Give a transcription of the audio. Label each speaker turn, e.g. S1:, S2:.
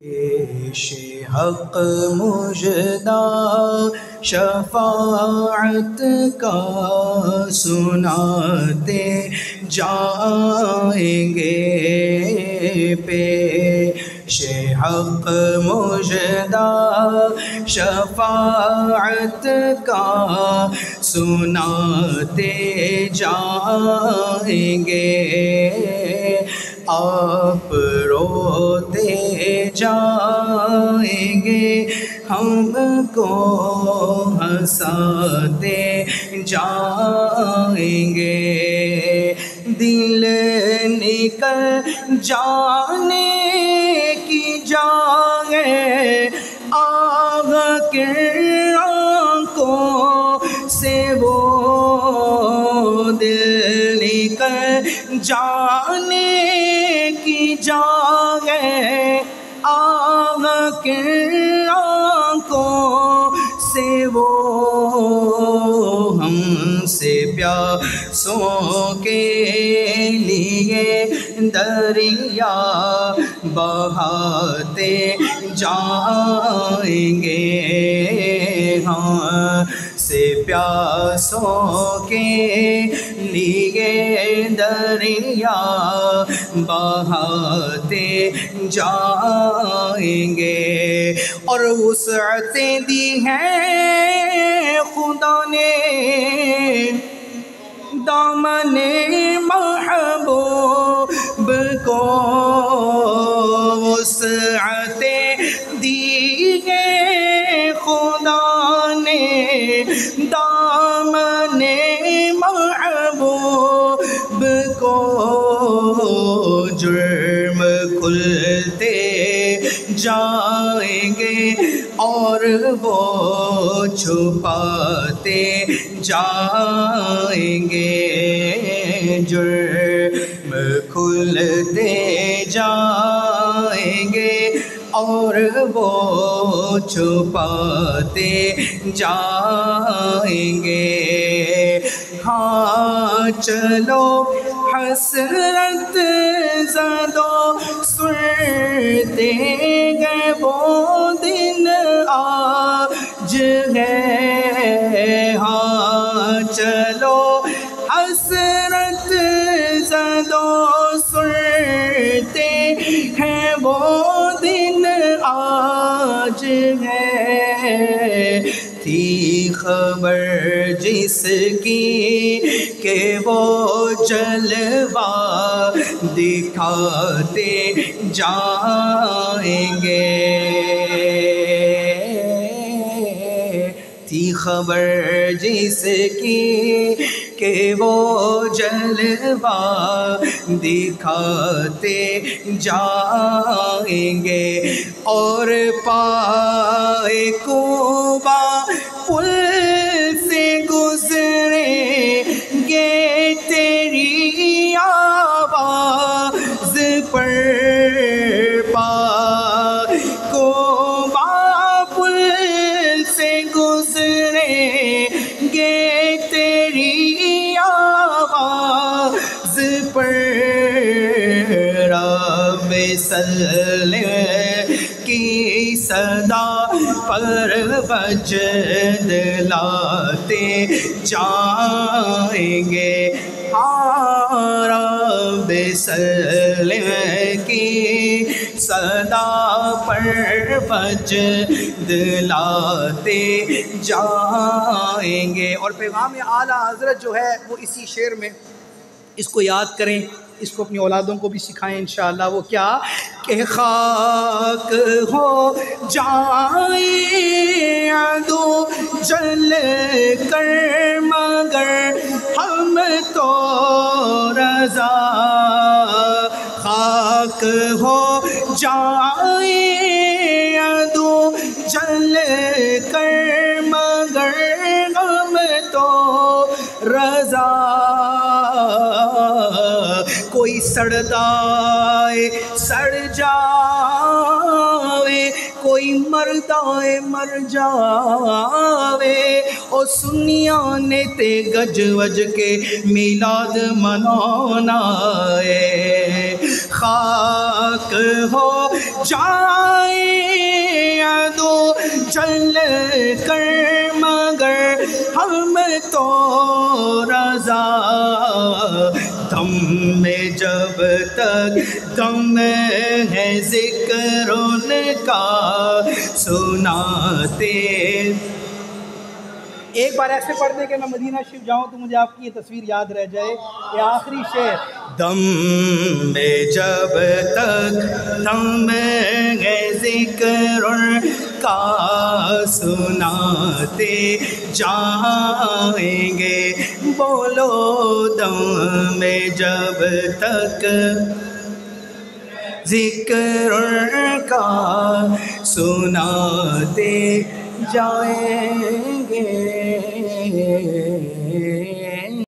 S1: پیش حق مژدہ شفاعت کا سناتے جائیں گے، پیش حق مژدہ شفاعت کا سناتے جائیں گے، آپ روتے جائیں گے، ہم کو ہنساتے جائیں گے، دل نکل جانے کی جائے آگ کے آنکھوں سے، وہ دل نکل جانے کی جائے آگ کے آنکھوں سے، وہ ہم سے پیاسوں کے لیے دریا بہاتے جائیں گے، ہم سے پیاسوں کے لیے دریا بہاتے جائیں گے، اور وسعتیں دی ہیں خدا نے دامن محبوب کو، وسعتیں دی ہیں خدا نے دامن محبوب کو، جرم کھلتے جائیں گے اور وہ چھپاتے جائیں گے، جرم کھلتے جائیں گے اور وہ چھپاتے جائیں گے، ہاں چلو حسرت زدو سنتے گئے وہ دن آج ہے، ہاں چلو حسرت زدو سنتے ہیں وہ دن آج ہے، تھی خبر جس کی کہ وہ جلوہ دکھاتے جائیں گے، تھی خبر جس کی کہ وہ جلوہ دکھاتے جائیں گے، اور پائے کوبہ پل سے گزریں گے تیری آواز پر، پائے کوبہ پل سے گزریں گے تیری آواز پر، رب صلی کی صدا پر وجد لاتے جائیں گے، ہاں رب صلی کی صدا پر وجد لاتے جائیں گے، اور پیغام اعلیٰ حضرت جو ہے وہ اسی شعر میں، اس کو یاد کریں، اس کو اپنی اولادوں کو بھی سکھائیں انشاءاللہ، وہ کیا کہ خاک ہو جائیں عدو جل کر مگر ہم تو رضا، خاک ہو جائیں عدو جل کر مگر ہم تو رضا، کوئی سڑدائے سڑ جاوے، کوئی مردائے مر جاوے، او سنیاں نے تے گج وج کے میلاد منانا ہے، خاک ہو جائیں عدو جل کر مگر ہم تو رضا دم میں جب تک دم ہے ذکر ان کا سناتے. ایک بار ایسے پڑھ دیں کہ میں مدینہ شریف جاؤں تو مجھے آپ کی یہ تصویر یاد رہ جائے. یہ آخری شعر. دم میں جب تک دم ہے ذکر کا سناتے جائیں گے. بولو دم میں جب تک ذکر کا سناتے جائیں گے.